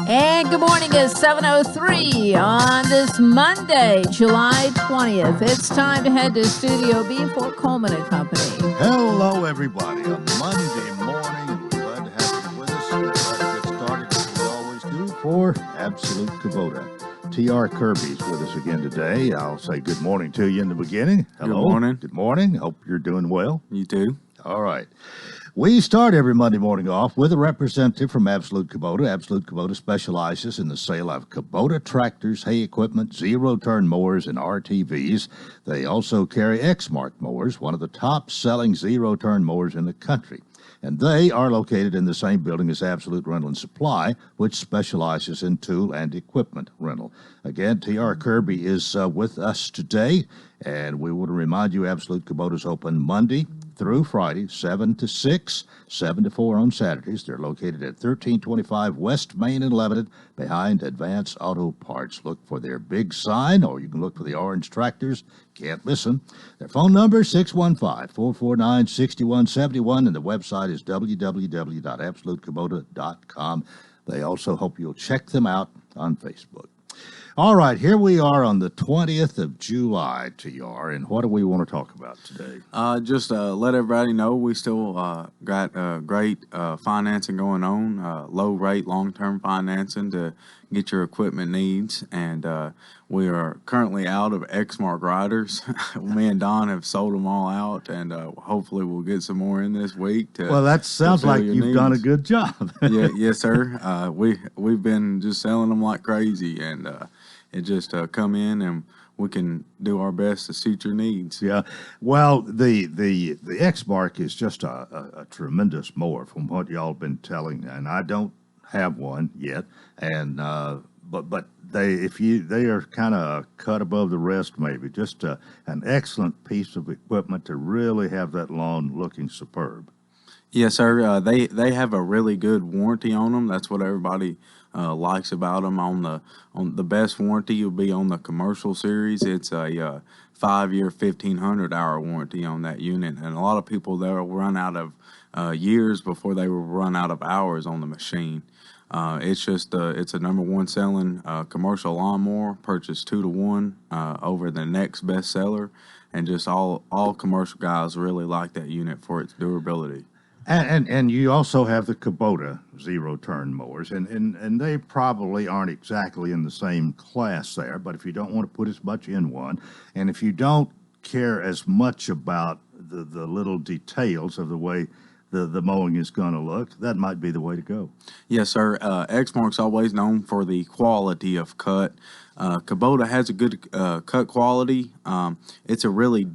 And good morning. It's 7:03 on this Monday, July 20th. It's time to head to Studio B for Coleman and Company. Hello, everybody. A Monday morning. We're glad to have you with us. We're glad to get started, as we always do, for Absolute Kubota. T.R. Kirby's with us again today. I'll say good morning to you in the beginning. Hello. Good morning. Good morning. Hope you're doing well. You too. All right. We start every Monday morning off with a representative from Absolute Kubota. Absolute Kubota specializes in the sale of Kubota tractors, hay equipment, zero-turn mowers, and RTVs. They also carry Exmark mowers, one of the top-selling zero-turn mowers in the country. And they are located in the same building as Absolute Rental and Supply, which specializes in tool and equipment rental. Again, T.R. Kirby is with us today, and we want to remind you Absolute Kubota is open Monday through Friday, 7 to 6, 7 to 4 on Saturdays. They're located at 1325 West Main in Lebanon, behind Advance Auto Parts. Look for their big sign, or you can look for the orange tractors. Can't listen. Their phone number is 615-449-6171, and the website is www.absolutekubota.com. They also hope you'll check them out on Facebook. All right, here we are on the 20th of July, TR, and what do we want to talk about today? Just let everybody know we still got great financing going on, low rate, long-term financing to get your equipment needs, and we are currently out of Exmark riders. Me and Don have sold them all out, and hopefully we'll get some more in this week. Well, that sounds like you've done a good job. Yes, sir. We've been just selling them like crazy, and it just come in and we can do our best to suit your needs. Yeah. Well, the Exmark is just a tremendous mower from what y'all been telling, and I don't have one yet, and but they are kind of cut above the rest, maybe. Just an excellent piece of equipment to really have that lawn looking superb. Yes, sir. They have a really good warranty on them. That's what everybody likes about them. On the best warranty will be on the commercial series. It's a 5-year, 1,500-hour warranty on that unit, and a lot of people they'll run out of years before they will run out of hours on the machine. It's a number one selling commercial lawnmower, purchased 2-to-1 over the next best seller, and just all commercial guys really like that unit for its durability. And you also have the Kubota zero-turn mowers, and they probably aren't exactly in the same class there, but if you don't want to put as much in one, and if you don't care as much about the little details of the way the mowing is going to look, that might be the way to go. Yes, sir. Exmark's always known for the quality of cut. Kubota has a good cut quality. It's a really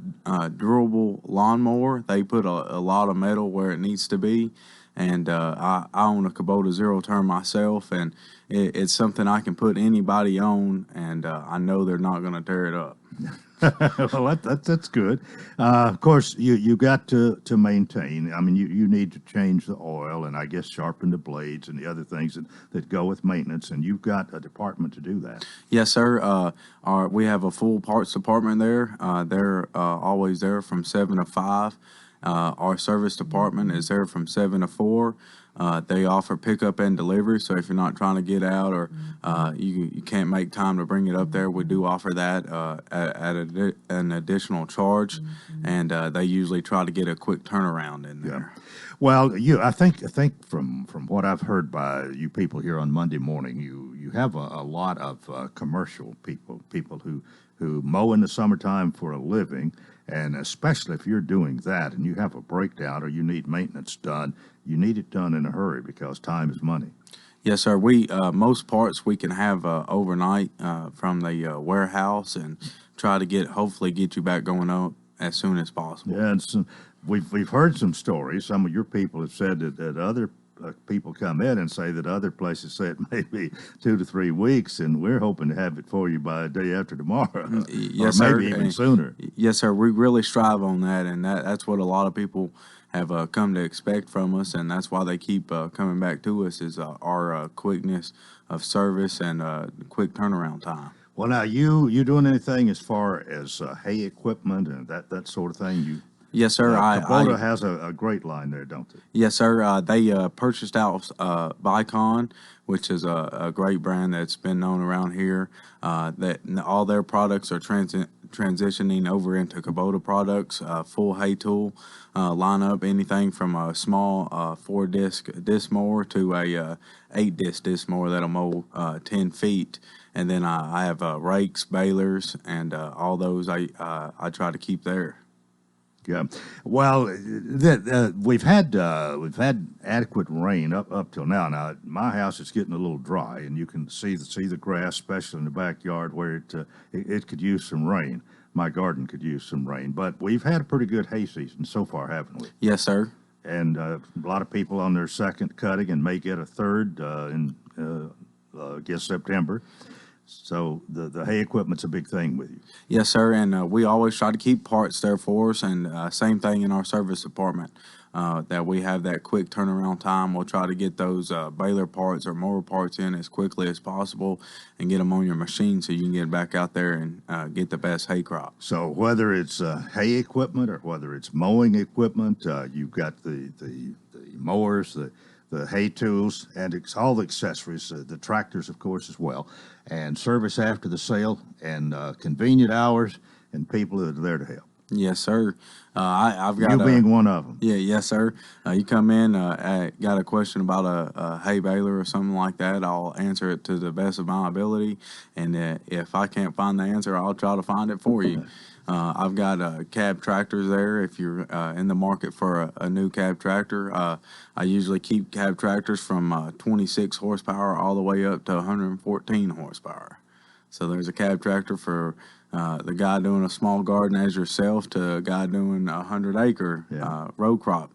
durable lawnmower. They put a lot of metal where it needs to be. And I own a Kubota zero-turn myself, and it's something I can put anybody on, and I know they're not going to tear it up. Well, that's good. Of course, you got to maintain. I mean, you need to change the oil and I guess sharpen the blades and the other things that go with maintenance, and you've got a department to do that. Yes, sir. We have a full parts department there. They're always there from 7 to 5. Our service department is there from 7 to 4. They offer pickup and delivery, so if you're not trying to get out or you can't make time to bring it up there, we do offer that at an additional charge, and they usually try to get a quick turnaround in there. Yeah. Well, I think from what I've heard by you people here on Monday morning, you have a lot of commercial people who mow in the summertime for a living. And especially if you're doing that and you have a breakdown or you need maintenance done, you need it done in a hurry because time is money. Yes, sir. We most parts we can have overnight from the warehouse and try to hopefully get you back going up as soon as possible. Yeah, and we've heard some stories. Some of your people have said that other people come in and say that other places say it may be 2 to 3 weeks, and we're hoping to have it for you by a day after tomorrow, yes, or maybe sir. even sooner. Yes, sir. We really strive on that, and that's what a lot of people have come to expect from us, and that's why they keep coming back to us is our quickness of service and quick turnaround time. Well, now you doing anything as far as hay equipment and that sort of thing? Yes, sir. Kubota has a great line there, don't they? Yes, sir. They purchased out Vicon, which is a great brand that's been known around here. That all their products are transitioning over into Kubota products, full hay tool lineup, anything from a small 4-disc disc mower to a 8-disc disc mower that'll mow 10 feet. And then I have rakes, balers, and all those I try to keep there. Yeah, well, we've had adequate rain up till now. Now, my house is getting a little dry, and you can see the grass, especially in the backyard, where it could use some rain. My garden could use some rain, but we've had a pretty good hay season so far, haven't we? Yes, sir. And a lot of people on their second cutting, and may get a third in I guess September. So the hay equipment's a big thing with you. Yes, sir, and we always try to keep parts there for us, and same thing in our service department, that we have that quick turnaround time. We'll try to get those baler parts or mower parts in as quickly as possible and get them on your machine so you can get back out there and get the best hay crop. So whether it's hay equipment or whether it's mowing equipment, you've got the mowers, the hay tools, and all the accessories, the tractors, of course, as well, and service after the sale, and convenient hours, and people that are there to help. Yes, sir. I've got you being one of them. Yeah, yes, sir. You come in, got a question about a hay baler or something like that, I'll answer it to the best of my ability, and if I can't find the answer, I'll try to find it for you. I've got cab tractors there. If you're in the market for a new cab tractor, I usually keep cab tractors from 26 horsepower all the way up to 114 horsepower. So there's a cab tractor for the guy doing a small garden as yourself to a guy doing a 100-acre row crop.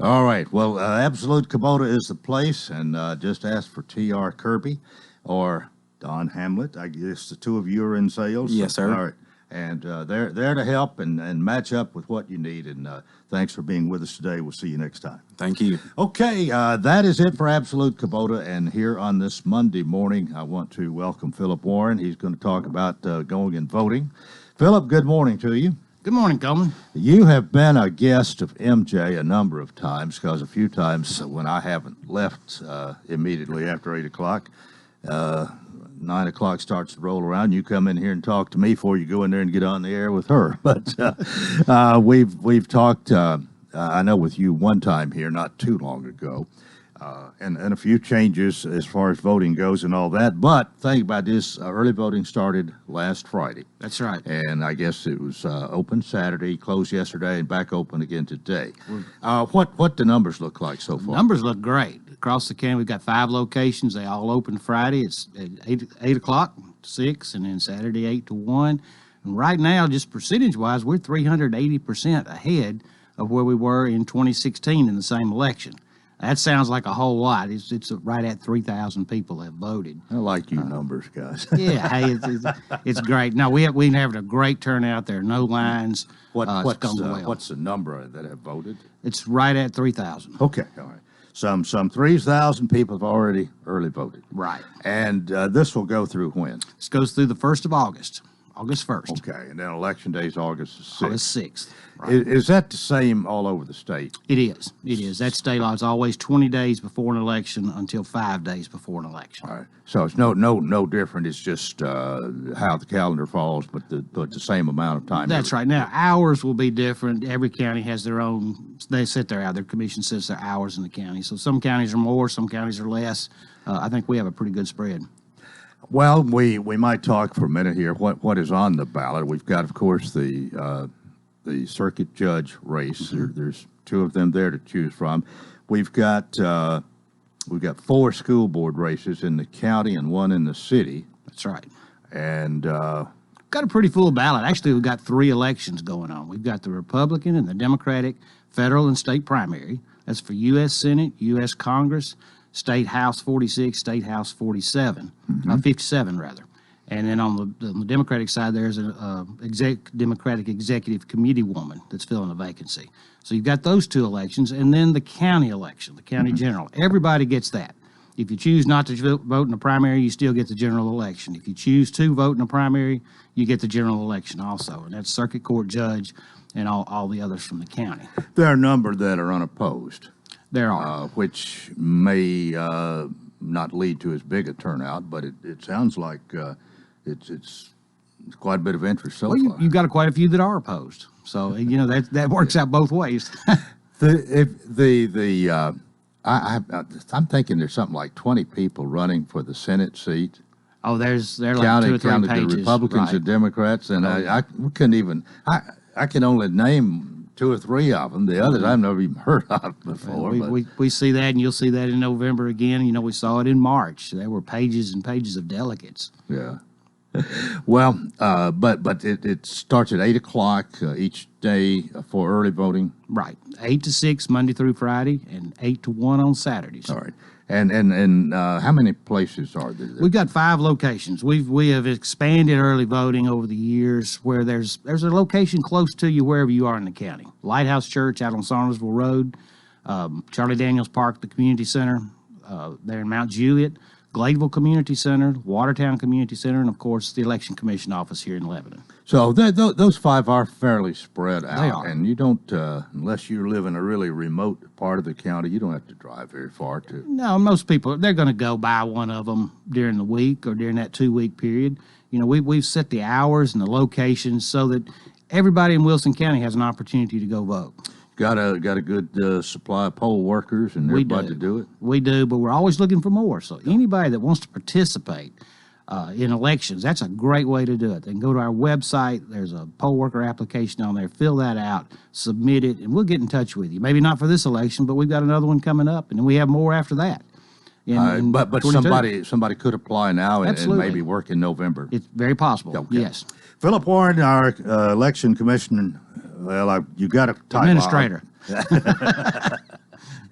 All right. Well, Absolute Kubota is the place, and just ask for T.R. Kirby or Don Hamlet. I guess the two of you are in sales. Yes, sir. All right. And they're there to help and match up with what you need. And thanks for being with us today. We'll see you next time. Thank you. Okay, that is it for Absolute Kubota. And here on this Monday morning, I want to welcome Philip Warren. He's going to talk about going and voting. Philip, good morning to you. Good morning, Coleman. You have been a guest of MJ a number of times, because a few times when I haven't left immediately after 8 o'clock, 9 o'clock starts to roll around. You come in here and talk to me before you go in there and get on the air with her. But we've talked, I know, with you one time here not too long ago, and a few changes as far as voting goes and all that. But think about this, early voting started last Friday. That's right. And I guess it was open Saturday, closed yesterday, and back open again today. What the numbers look like so far? Numbers look great. Across the county, we've got 5 locations. They all open Friday. It's at 8 o'clock to 6, and then Saturday 8 to 1. And right now, just percentage-wise, we're 380% ahead of where we were in 2016 in the same election. That sounds like a whole lot. It's right at 3,000 people have voted. I like you numbers, guys. Yeah, hey, it's great. No, we've been having a great turnout there. No lines. What's well. the number that have voted? It's right at 3,000. Okay, all right. Some 3,000 people have already early voted. Right. And this will go through when? This goes through the 1st of August. August 1st. Okay, and then election day is August 6th. August 6th. Right. Is that the same all over the state? It is. It is. That state law is always 20 days before an election until 5 days before an election. All right. So it's no different. It's just how the calendar falls, but the same amount of time. That's right. Now, hours will be different. Every county has their own. They set their hours. Their commission sets their hours in the county. So some counties are more, some counties are less. I think we have a pretty good spread. Well, we might talk for a minute here. What is on the ballot? We've got, of course, the circuit judge race. There's 2 of them there to choose from. We've got 4 school board races in the county and 1 in the city. That's right. And got a pretty full ballot. Actually, we've got 3 elections going on. We've got the Republican and the Democratic federal and state primary. That's for U.S. Senate, U.S. Congress, State House 46, State House 47, 57 rather. And then on the Democratic side, there's a Democratic Executive Committee woman that's filling a vacancy. So you've got those 2 elections, and then the county election, the county general. Everybody gets that. If you choose not to vote in the primary, you still get the general election. If you choose to vote in the primary, you get the general election also. And that's circuit court judge and all the others from the county. There are a number that are unopposed, There are. which may not lead to as big a turnout, but it sounds like it's quite a bit of interest so far. You've got quite a few that are opposed. So, that works out both ways. I'm thinking there's something like 20 people running for the Senate seat. Oh, they're like 2 or 3 counted pages. the Republicans and Democrats, and we couldn't even. I can only name 2 or 3 of them. The others I've never even heard of before. We see that, and you'll see that in November again. We saw it in March. There were pages and pages of delegates. Yeah. Well, but it starts at 8 o'clock each day for early voting. Right, 8 to 6 Monday through Friday, and 8 to 1 on Saturdays. All right. And how many places are there? We've got 5 locations. We have expanded early voting over the years where there's a location close to you wherever you are in the county. Lighthouse Church out on Saundersville Road, Charlie Daniels Park, the community center there in Mount Juliet, Gladeville Community Center, Watertown Community Center, and of course the Election Commission office here in Lebanon. So those 5 are fairly spread out. They are. And you don't, unless you live in a really remote part of the county, you don't have to drive very far to. No, most people, they're going to go by one of them during the week or during that 2-week period. We've set the hours and the locations so that everybody in Wilson County has an opportunity to go vote. Got a good supply of poll workers and everybody to do it? We do, but we're always looking for more. So anybody that wants to participate in elections, that's a great way to do it. They can go to our website. There's a poll worker application on there. Fill that out, submit it, and we'll get in touch with you. Maybe not for this election, but we've got another one coming up, and then we have more after that. But 22. somebody could apply now and maybe work in November. It's very possible, Okay. yes. Philip Warren, our election commissioner, you got a title. Administrator.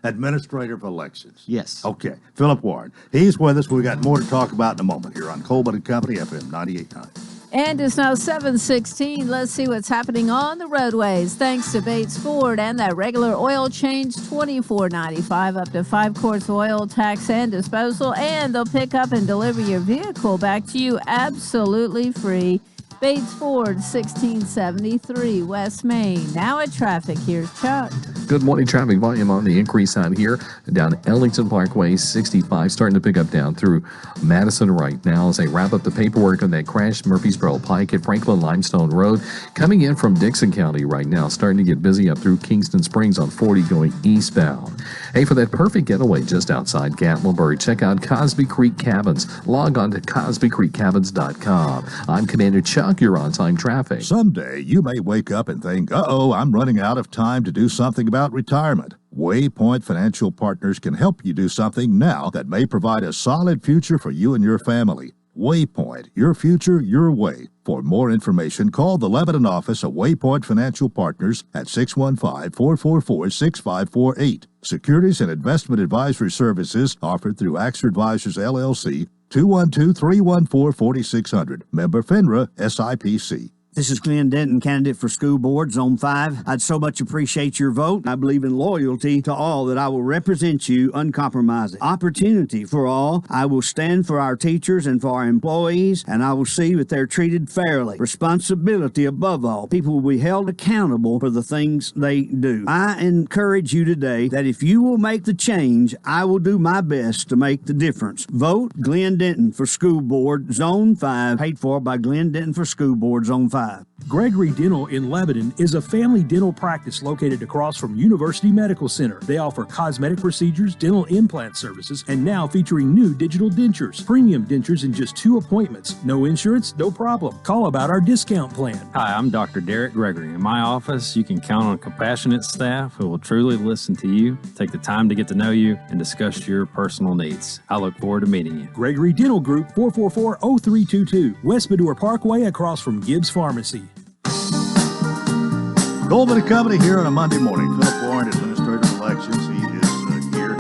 Administrator of elections. Yes. Okay. Philip Warren. He's with us. We got more to talk about in a moment here on Coleman and Company, FM 98.9. And it's now 7:16. Let's see what's happening on the roadways. Thanks to Bates Ford and that regular oil change, $24.95 up to 5 quarts of oil, tax and disposal. And they'll pick up and deliver your vehicle back to you absolutely free. Bates Ford, 1673 West Main. Now at traffic, here's Chuck. Good morning. Traffic volume on the increase out here down Ellington Parkway 65, starting to pick up down through Madison right now as they wrap up the paperwork on that crash Murfreesboro Pike at Franklin Limestone Road. Coming in from Dixon County right now, starting to get busy up through Kingston Springs on 40 going eastbound. Hey, for that perfect getaway just outside Gatlinburg, check out Cosby Creek Cabins. Log on to CosbyCreekCabins.com. I'm Commander Chuck. You're on time traffic. Someday you may wake up and think, I'm running out of time to do something about retirement. Waypoint Financial Partners can help you do something now that may provide a solid future for you and your family. Waypoint, your future, your way. For more information, call the Lebanon office of Waypoint Financial Partners at 615-444-6548. Securities and investment advisory services offered through AXA Advisors, LLC, 212-314-4600. Member FINRA, SIPC. This is Glenn Denton, candidate for school board, Zone 5. I'd so much appreciate your vote. I believe in loyalty to all, that I will represent you uncompromising. Opportunity for all. I will stand for our teachers and for our employees, and I will see that they're treated fairly. Responsibility above all. People will be held accountable for the things they do. I encourage you today that if you will make the change, I will do my best to make the difference. Vote Glenn Denton for school board, Zone 5, paid for by Glenn Denton for school board, Zone 5. Gregory Dental in Lebanon is a family dental practice located across from University Medical Center. They offer cosmetic procedures, dental implant services, and now featuring new digital dentures. Premium dentures in just 2 appointments. No insurance, no problem. Call about our discount plan. Hi, I'm Dr. Derek Gregory. In my office, you can count on compassionate staff who will truly listen to you, take the time to get to know you, and discuss your personal needs. I look forward to meeting you. Gregory Dental Group, 444-0322, West Medora Parkway across from Gibbs Pharmacy. Coleman and Company here on a Monday morning. Philip Warren, Administrator of Elections, he is here.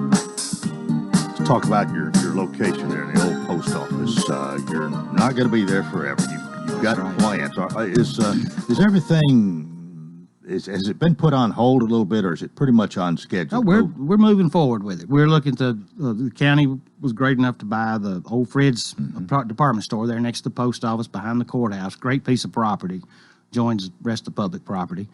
Let's talk about your location there in the old post office. You're not going to be there forever. You've got plans. Is everything has it been put on hold a little bit, or is it pretty much on schedule? No, we're moving forward with it. We're looking to the county was great enough to buy the old Fred's department store there next to the post office behind the courthouse. Great piece of property, joins the rest of the public property.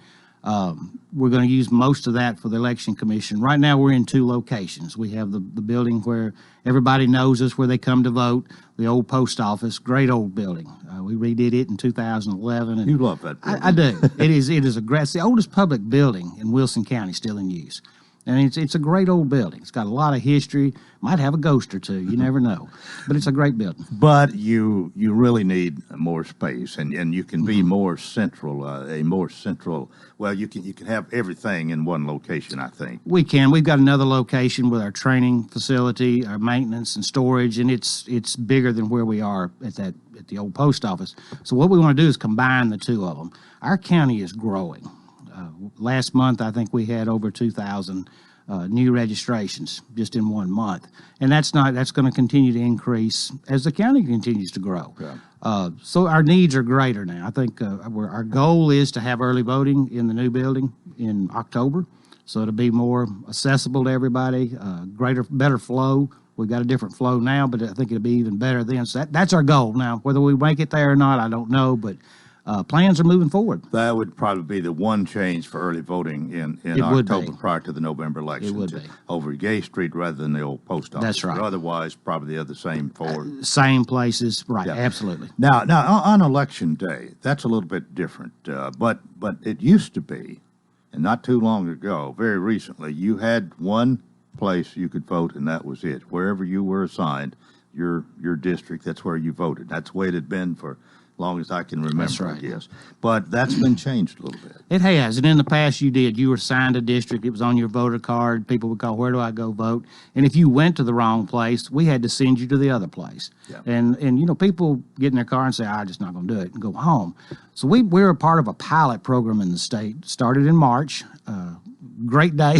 We're going to use most of that for the election commission. Right now, we're in 2 locations. We have the building where everybody knows us, where they come to vote. The old post office, great old building. We redid it in 2011. And you love that building. I do. It is it's the oldest public building in Wilson County, still in use. And it's a great old building. It's got a lot of history. Might have a ghost or two. You never know. But it's a great building. But you really need more space, and you can be more central, well, you can have everything in one location, I think. We can. We've got another location with our training facility, our maintenance and storage, and it's bigger than where we are at the old post office. So what we want to do is combine the 2 of them. Our county is growing. Last month, I think we had over 2,000 new registrations just in 1 month, and that's going to continue to increase as the county continues to grow. Yeah. So our needs are greater now. I think our goal is to have early voting in the new building in October, so it'll be more accessible to everybody. Better flow. We've got a different flow now, but I think it'll be even better then. So that's our goal now. Whether we make it there or not, I don't know, but. Plans are moving forward. That would probably be the one change for early voting in October prior to the November election. It would be. Over Gay Street rather than the old post office. That's right. But otherwise, probably the other same four. Same places, right, Yeah. absolutely. Now, on election day, that's a little bit different. But it used to be, and not too long ago, very recently, you had one place you could vote, and that was it. Wherever you were assigned, your district, that's where you voted. That's the way it had been for long as I can remember, That's right. I guess. But that's been changed a little bit. It has, and in the past you were assigned a district, it was on your voter card, people would call, where do I go vote? And if you went to the wrong place, we had to send you to the other place. Yeah. And people get in their car and say, I'm just not going to do it, and go home. So we're a part of a pilot program in the state, started in March, great day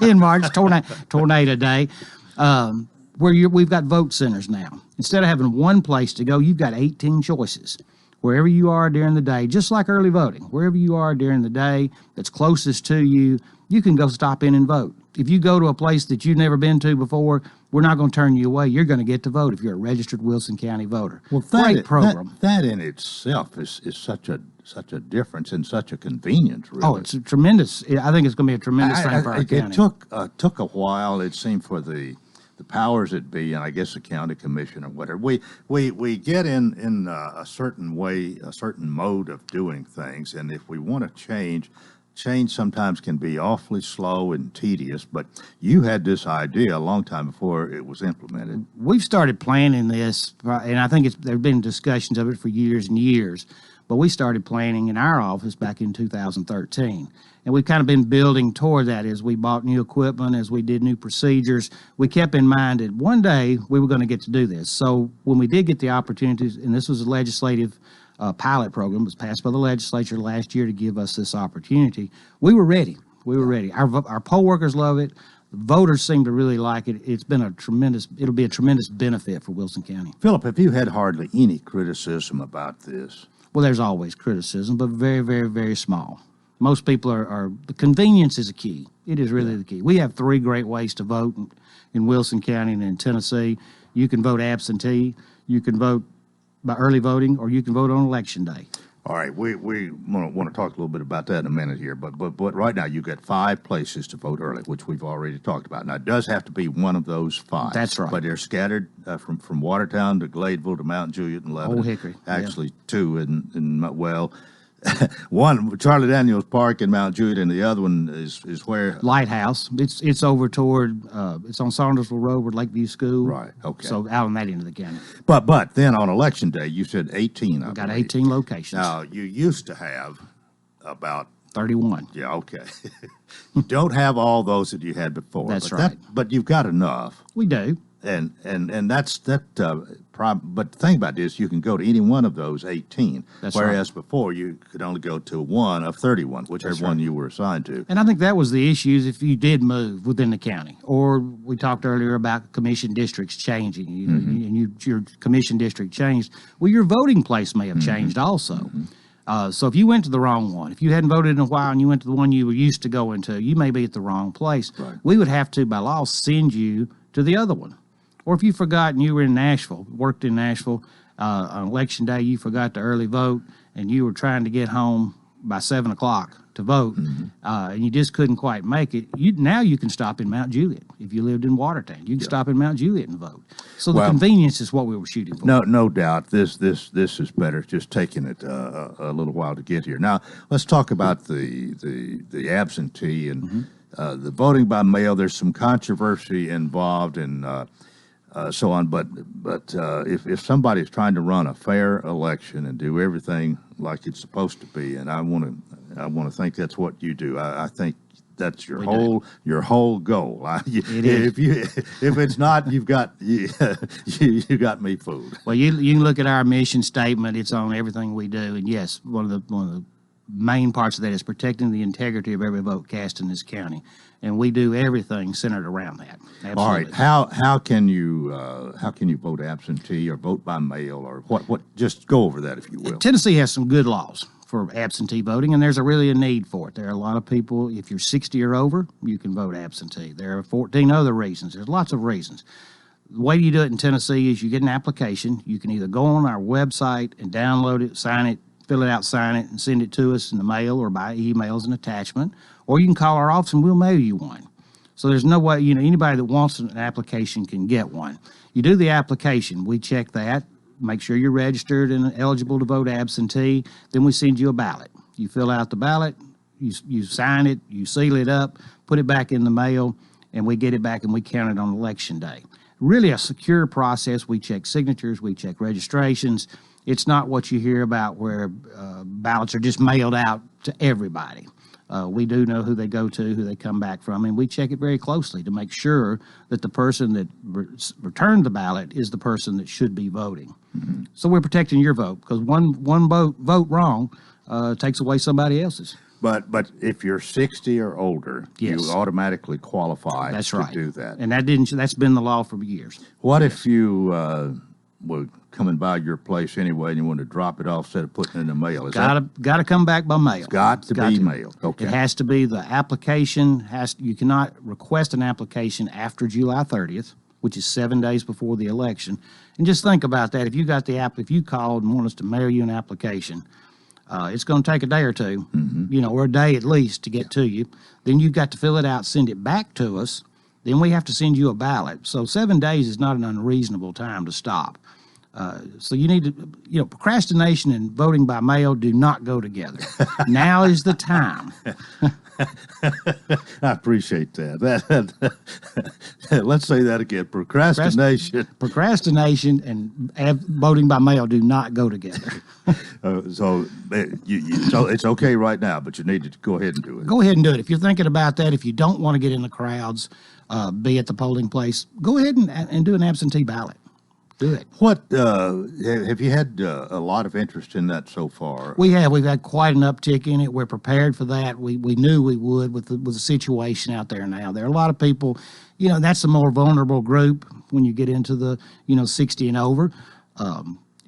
in March, tornado day, where we've got vote centers now. Instead of having one place to go, you've got 18 choices. Wherever you are during the day, just like early voting, wherever you are during the day that's closest to you, you can go stop in and vote. If you go to a place that you've never been to before, we're not going to turn you away. You're going to get to vote if you're a registered Wilson County voter. Well, great program. That in itself is such a difference and such a convenience, really. Oh, it's a tremendous. I think it's going to be a tremendous thing for our county. It took a while, it seemed, for the powers that be, and I guess the county commission or whatever. We get in a certain way, a certain mode of doing things, and if we want to change sometimes can be awfully slow and tedious, but you had this idea a long time before it was implemented. We've started planning this, and I think there have been discussions of it for years and years, but we started planning in our office back in 2013. And we've kind of been building toward that as we bought new equipment, as we did new procedures. We kept in mind that one day we were going to get to do this. So when we did get the opportunities, and this was a legislative pilot program, it was passed by the legislature last year to give us this opportunity, we were ready. We were ready. Our poll workers love it. The voters seem to really like it. It'll be a tremendous benefit for Wilson County. Philip, have you had hardly any criticism about this? Well, there's always criticism, but very, very, very small. Most people the convenience is a key. It is really the key. We have 3 great ways to vote in Wilson County and in Tennessee. You can vote absentee, you can vote by early voting, or you can vote on election day. All right, we want to talk a little bit about that in a minute here, but right now you've got 5 places to vote early, which we've already talked about. Now, it does have to be one of those 5. That's right. But they're scattered from Watertown to Gladeville to Mount Juliet and Lebanon. Old Hickory. Actually, 2 in one, Charlie Daniels Park in Mount Juliet, and the other one is where? Lighthouse. It's over toward, it's on Saundersville Road where Lakeview School. Right, okay. So out on that end of the county. But then on election day, you said 18. We've got 18 locations. Now, you used to have about 31. Yeah, okay. You don't have all those that you had before. That's right. But you've got enough. We do. And that's that. But the thing about this, you can go to any one of those 18. That's whereas before you could only go to one of 31, whichever one you were assigned to. And I think that was the issue, is if you did move within the county, or we talked earlier about commission districts changing, and your commission district changed. Well, your voting place may have changed also. So if you went to the wrong one, if you hadn't voted in a while and you went to the one you were used to going to, you may be at the wrong place. Right. We would have to, by law, send you to the other one. Or if you forgot and you were in Nashville, worked in Nashville, on Election Day, you forgot to early vote and you were trying to get home by 7 o'clock to vote, and you just couldn't quite make it, now you can stop in Mount Juliet. If you lived in Watertown, you can stop in Mount Juliet and vote. So the convenience is what we were shooting for. No doubt. This is better. It's just taking it a little while to get here. Now let's talk about the absentee and the voting by mail. There's some controversy involved and so on. But if somebody's trying to run a fair election and do everything like it's supposed to be, and I want to think that's what you do. I think that's your whole goal. If it's not, you got me fooled. Well, you can look at our mission statement. It's on everything we do, and yes, one of the main parts of that is protecting the integrity of every vote cast in this county, and we do everything centered around that. Absolutely. All right, how can you vote absentee or vote by mail or what? Just go over that if you will. Tennessee has some good laws for absentee voting, and there's really a need for it. There are a lot of people, if you're 60 or over, you can vote absentee. There are 14 other reasons. There's lots of reasons. The way you do it in Tennessee is you get an application. You can either go on our website and download it, sign it, fill it out, sign it, and send it to us in the mail or by email as an attachment, or you can call our office and we'll mail you one. So there's no way, anybody that wants an application can get one. You do the application, we check that, make sure you're registered and eligible to vote absentee, then we send you a ballot. You fill out the ballot, you sign it, you seal it up, put it back in the mail, and we get it back and we count it on Election Day. Really a secure process. We check signatures, we check registrations. It's not what you hear about where ballots are just mailed out to everybody. We do know who they go to, who they come back from, and we check it very closely to make sure that the person that returned the ballot is the person that should be voting. Mm-hmm. So we're protecting your vote because one vote wrong takes away somebody else's. But if you're 60 or older, yes, you automatically qualify That's to right. do that. And that's been the law for years. What if you were coming by your place anyway and you want to drop it off instead of putting it in the mail? Got to come back by mail. It's got to be mailed. Okay. It has to be the application. You cannot request an application after July 30th, which is 7 days before the election. And just think about that. If you got if you called and want us to mail you an application, it's going to take a day or two, or a day at least to get to you. Then you've got to fill it out, send it back to us. Then we have to send you a ballot. So 7 days is not an unreasonable time to stop. So you need to, procrastination and voting by mail do not go together. Now is the time. I appreciate that. Let's say that again. Procrastination and voting by mail do not go together. So it's okay right now, but you need to go ahead and do it. Go ahead and do it. If you're thinking about that, if you don't want to get in the crowds, be at the polling place, go ahead and do an absentee ballot. Do it. What have you had a lot of interest in that so far? We have. We've had quite an uptick in it. We're prepared for that. We knew we would with the situation out there now. There are a lot of people, that's a more vulnerable group when you get into the 60 and over.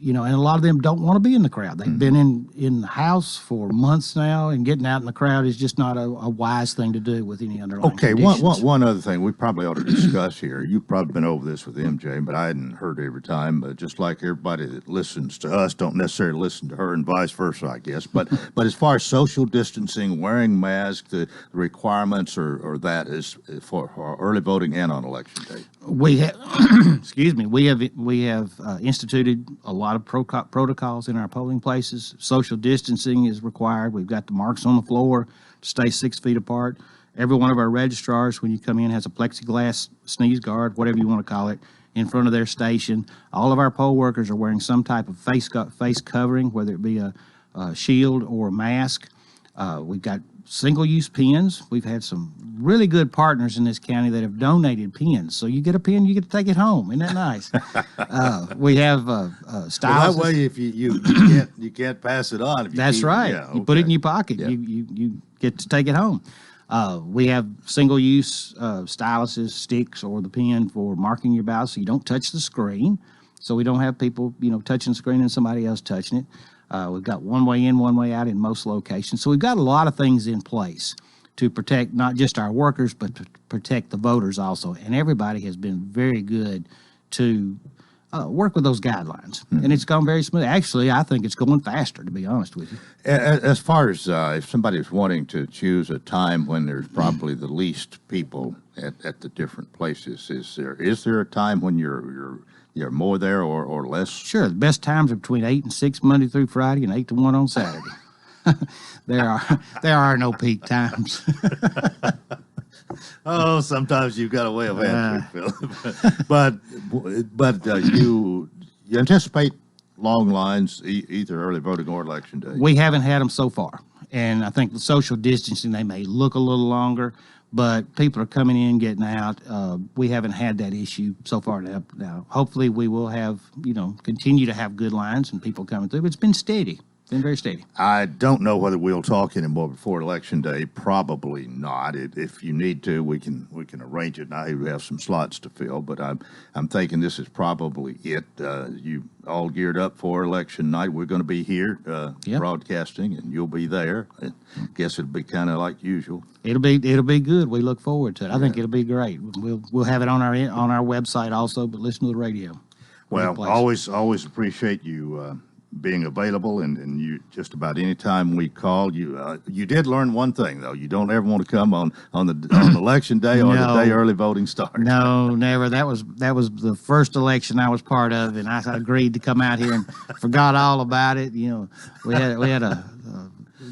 And a lot of them don't want to be in the crowd. They've been in the house for months now, and getting out in the crowd is just not a wise thing to do with any underlying conditions. One other thing we probably ought to discuss here. You've probably been over this with MJ, but I hadn't heard it every time. But just like everybody that listens to us don't necessarily listen to her, and vice versa, I guess. But as far as social distancing, wearing masks, the requirements or that is for early voting and on election day. We have, we have instituted a lot of protocols in our polling places. Social distancing is required. We've got the marks on the floor to stay 6 feet apart. Every one of our registrars, when you come in, has a plexiglass sneeze guard, whatever you want to call it, in front of their station. All of our poll workers are wearing some type of face covering, whether it be a shield or a mask. We've got single-use pens. We've had some really good partners in this county that have donated pens. So you get a pen, you get to take it home. Isn't that nice? We have styluses. Well, that way, if you can't pass it on. That's right. Yeah, you put it in your pocket. Yeah. You get to take it home. We have single-use styluses, sticks, or the pen for marking your ballot so you don't touch the screen. So we don't have people, touching the screen and somebody else touching it. We've got one way in, one way out in most locations. So we've got a lot of things in place to protect not just our workers, but to protect the voters also. And everybody has been very good to work with those guidelines. And it's gone very smooth. Actually, I think it's going faster, to be honest with you. As far as if somebody's wanting to choose a time when there's probably the least people at the different places, is there a time when you're more there or less? Sure. The best times are between 8 and 6 Monday through Friday and 8 to 1 on Saturday. There are no peak times. Oh, sometimes you've got a way of answering, Phil. but you anticipate long lines either early voting or election day. We haven't had them so far, and I think the social distancing, they may look a little longer, but people are coming in, getting out. We haven't had that issue so far. Now, hopefully, we will have continue to have good lines and people coming through. But it's been steady. Been very steady. I don't know whether we'll talk anymore before Election Day. Probably not. If you need to, we can arrange it. Now we have some slots to fill, but I'm thinking this is probably it. You all geared up for election night. We're going to be here broadcasting, and you'll be there. I guess it'll be kind of like usual. It'll be good. We look forward to it. I think it'll be great. We'll have it on our website also, but listen to the radio. Well, always appreciate you being available, and you just about any time we call you. You did learn one thing though: you don't ever want to come on election day or the day early voting starts. No, never. That was the first election I was part of, and I agreed to come out here and forgot all about it. We had a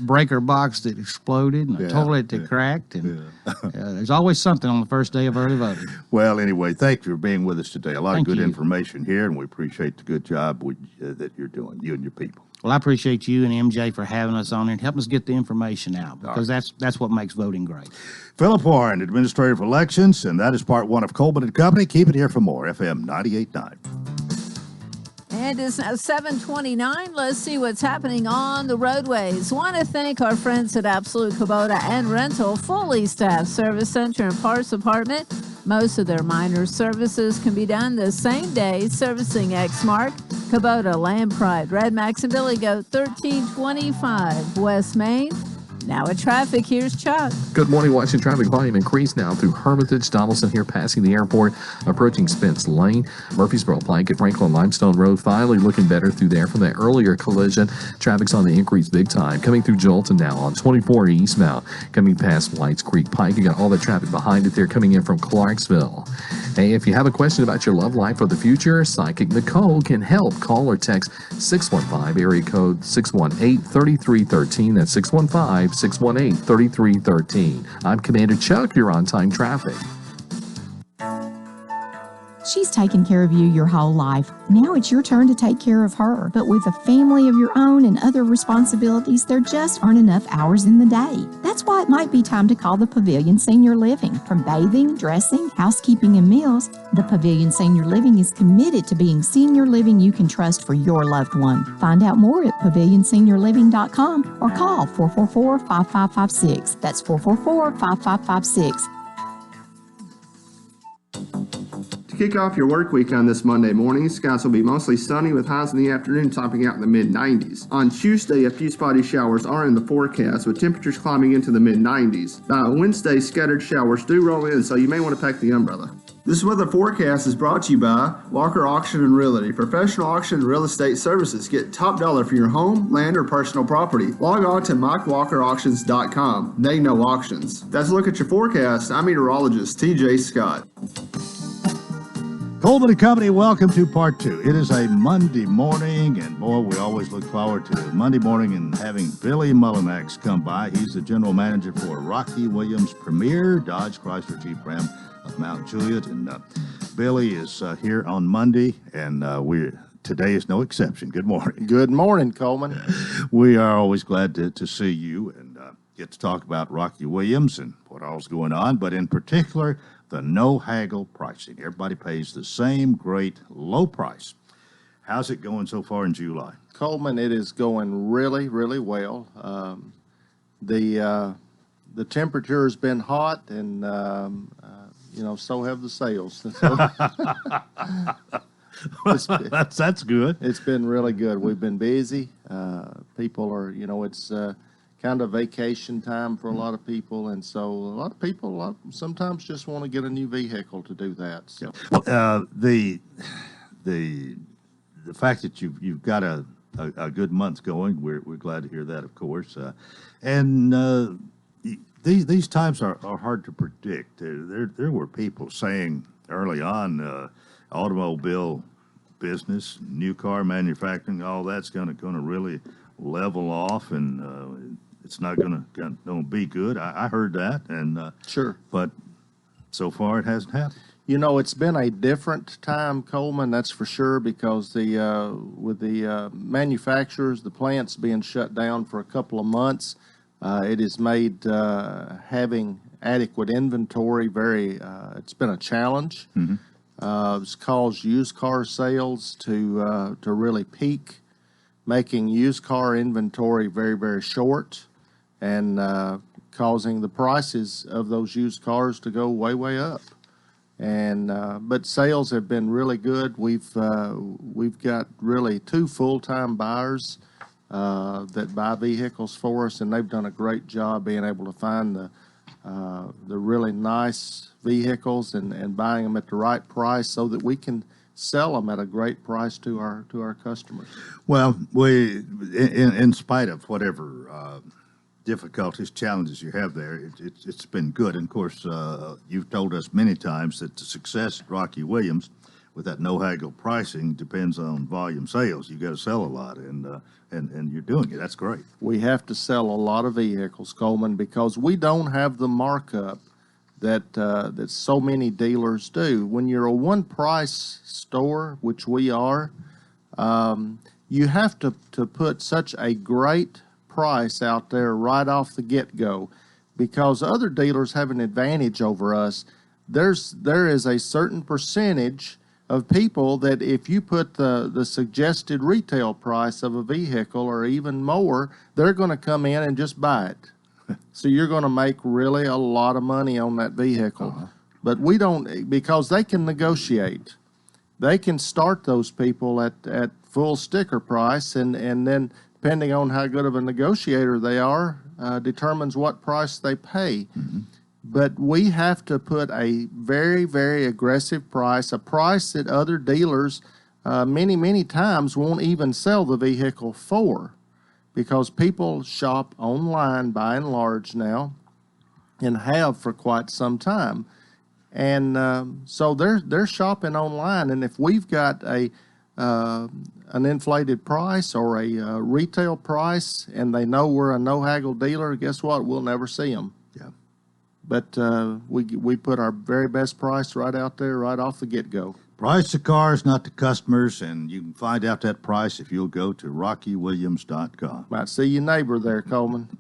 breaker box that exploded and a toilet that cracked, and there's always something on the first day of early voting. Well, anyway, thank you for being with us today. A lot of good information here, and we appreciate the good job that you're doing, you and your people. Well, I appreciate you and MJ for having us on here and helping us get the information out, because that's what makes voting great. Philip Warren, Administrator of Elections, and that is part one of Coleman and Company. Keep it here for more. FM 98.9. And it's now 7:29. Let's see what's happening on the roadways. Want to thank our friends at Absolute Kubota and Rental, fully staffed service center and parts department. Most of their minor services can be done the same day, servicing Exmark, Kubota, Land Pride, Red Max, and Billy Goat, 1325 West Main. Now at traffic, here's Chuck. Good morning. Watching traffic volume increase now through Hermitage, Donaldson here, passing the airport, approaching Spence Lane, Murfreesboro, Plankett, Franklin, Limestone Road, finally looking better through there from that earlier collision. Traffic's on the increase big time. Coming through Jolton now on 24 eastbound, coming past Whites Creek Pike. You got all the traffic behind it there coming in from Clarksville. Hey, if you have a question about your love life or the future, Psychic Nicole can help. Call or text 615, area code 618-3313. That's 615-618-3313. I'm Commander Chuck. You're on time traffic. She's taken care of you your whole life. Now it's your turn to take care of her. But with a family of your own and other responsibilities, there just aren't enough hours in the day. That's why it might be time to call the Pavilion Senior Living. From bathing, dressing, housekeeping, and meals, the Pavilion Senior Living is committed to being senior living you can trust for your loved one. Find out more at pavilionseniorliving.com or call 444-5556. That's 444-5556. Kick off your work week on this Monday morning. Skies will be mostly sunny with highs in the afternoon topping out in the mid-90s. On Tuesday, a few spotty showers are in the forecast with temperatures climbing into the mid-90s. By Wednesday, scattered showers do roll in, so you may want to pack the umbrella. This weather forecast is brought to you by Walker Auction and Realty. Professional auction and real estate services. Get top dollar for your home, land, or personal property. Log on to MikeWalkerAuctions.com. They know auctions. That's a look at your forecast. I'm meteorologist TJ Scott. Coleman and Company, welcome to part two. It is a Monday morning, and boy, we always look forward to Monday morning and having Billy Mullinax come by. He's the general manager for Rocky Williams Premier Dodge Chrysler Jeep Ram of Mount Juliet, and Billy is here on Monday, and today is no exception. Good morning. Good morning, Coleman. We are always glad to see you and get to talk about Rocky Williams and what all's going on, but in particular, the no-haggle pricing. Everybody pays the same great low price. How's it going so far in July? Coleman, it is going really, really well. The temperature has been hot, and so have the sales. That's good. It's been really good. We've been busy. People are, it's kind of vacation time for a lot of people, and so a lot of people sometimes just want to get a new vehicle to do that. So. The fact that you've got a good month going, we're glad to hear that, of course. And these times are hard to predict. There were people saying early on, automobile business, new car manufacturing, all that's going to really level off, and it's not going to be good. I heard that, and sure, but so far it hasn't happened. It's been a different time, Coleman, that's for sure, because with the manufacturers, the plants being shut down for a couple of months, it has made having adequate inventory it's been a challenge. Mm-hmm. It's caused used car sales to really peak, making used car inventory very, very short, and causing the prices of those used cars to go way, way up. And but sales have been really good. We've got really 2 full-time buyers that buy vehicles for us, and they've done a great job being able to find the really nice vehicles and buying them at the right price so that we can sell them at a great price to our customers. Well, we in spite of whatever difficulties, challenges you have there, it's been good. And of course, you've told us many times that the success at Rocky Williams with that no haggle pricing depends on volume sales. You got to sell a lot, and you're doing it. That's great. We have to sell a lot of vehicles, Coleman, because we don't have the markup that so many dealers do. When you're a one price store, which we are, you have to put such a great price out there right off the get-go, because other dealers have an advantage over us. There is a certain percentage of people that if you put the suggested retail price of a vehicle or even more, they're going to come in and just buy it. So you're going to make really a lot of money on that vehicle. Uh-huh. But we don't, because they can negotiate. They can start those people at full sticker price, and then depending on how good of a negotiator they are, determines what price they pay. Mm-hmm. But we have to put a very, very aggressive price, a price that other dealers many, many times won't even sell the vehicle for, because people shop online by and large now, and have for quite some time. And so they're shopping online, and if we've got an inflated price or a retail price, and they know we're a no haggle dealer, guess what? We'll never see them. Yeah. But we put our very best price right out there, right off the get-go. Price the cars, not the customers, and you can find out that price if you'll go to rockywilliams.com. Might see your neighbor there, Coleman.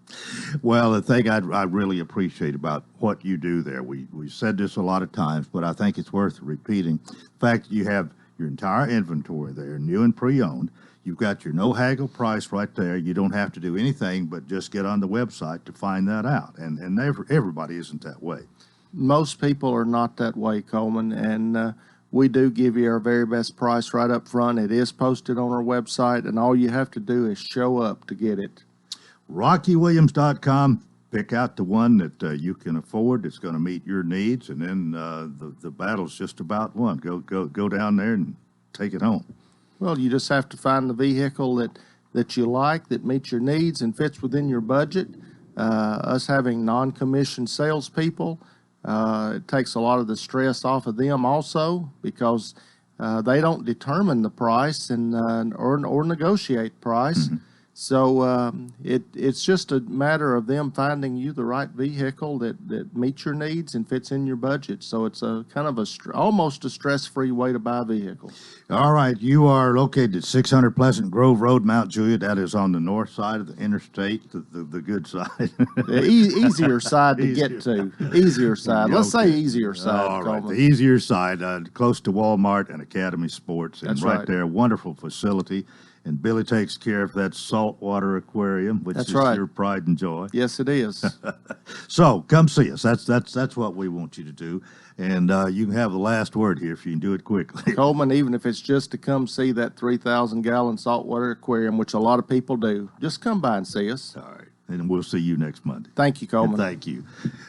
Well, the thing I really appreciate about what you do there, we said this a lot of times, but I think it's worth repeating. The fact that you have your entire inventory there, new and pre-owned. You've got your no haggle price right there. You don't have to do anything but just get on the website to find that out. And everybody isn't that way. Most people are not that way, Coleman, and we do give you our very best price right up front. It is posted on our website, and all you have to do is show up to get it. RockyWilliams.com. Pick out the one that you can afford that's going to meet your needs, and then the battle's just about won. Go down there and take it home. Well, you just have to find the vehicle that you like, that meets your needs and fits within your budget. Us having non-commissioned salespeople, it takes a lot of the stress off of them also, because they don't determine the price or negotiate price. Mm-hmm. So it's just a matter of them finding you the right vehicle that meets your needs and fits in your budget. So it's a kind of almost a stress-free way to buy a vehicle. All right, you are located at 600 Pleasant Grove Road, Mount Juliet. That is on the north side of the interstate, the good side. The easier side to get to. Easier side. Let's say easier side. All right, the easier side, close to Walmart and Academy Sports. And That's right right there, wonderful facility. And Billy takes care of that saltwater aquarium, which That's is right. your pride and joy. Yes, it is. So come see us. That's what we want you to do. And you can have the last word here if you can do it quickly. Coleman, even if it's just to come see that 3,000-gallon saltwater aquarium, which a lot of people do, just come by and see us. All right. And we'll see you next Monday. Thank you, Coleman. And thank you.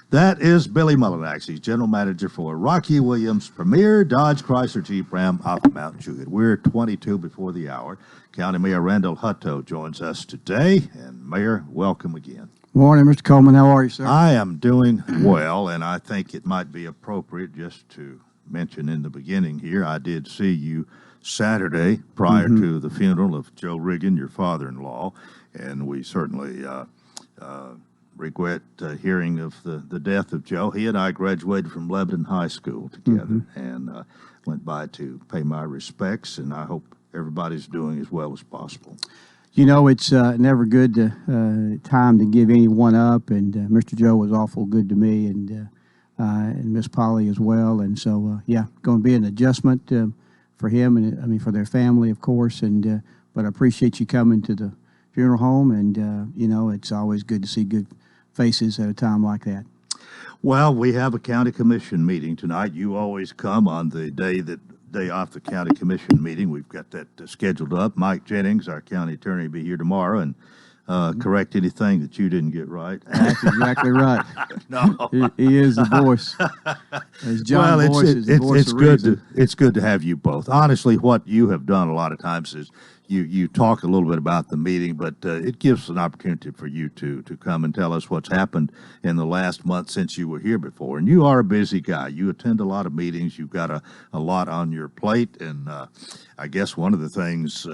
That is Billy Mullinax. He's general manager for Rocky Williams Premier Dodge Chrysler Jeep Ram of Mount Juliet. We're 22 before the hour. County Mayor Randall Hutto joins us today. And Mayor, welcome again. Morning, Mr. Coleman. How are you, sir? I am doing well, and I think it might be appropriate just to mention in the beginning here, I did see you Saturday prior to the funeral of Joe Riggin, your father-in-law, and we certainly regret hearing of the death of Joe. He and I graduated from Lebanon High School together and went by to pay my respects, and I hope everybody's doing as well as possible. You know, it's never good time to give anyone up, and Mr. Joe was awful good to me, and Miss Polly as well, and so, yeah, going to be an adjustment for him, and I mean for their family, of course, and but I appreciate you coming to the funeral home, and, you know, it's always good to see good faces at a time like that. Well, we have a county commission meeting tonight. You always come on the day off the county commission meeting. We've got that scheduled up. Mike Jennings, our county attorney, will be here tomorrow and correct anything that you didn't get right. That's exactly right. No, he is the voice. As John Boyce is the voice it's of good reason. it's good to have you both. Honestly, what you have done a lot of times is you talk a little bit about the meeting, but it gives an opportunity for you to come and tell us what's happened in the last month since you were here before. And you are a busy guy. You attend a lot of meetings. You've got a lot on your plate. And I guess one of the things,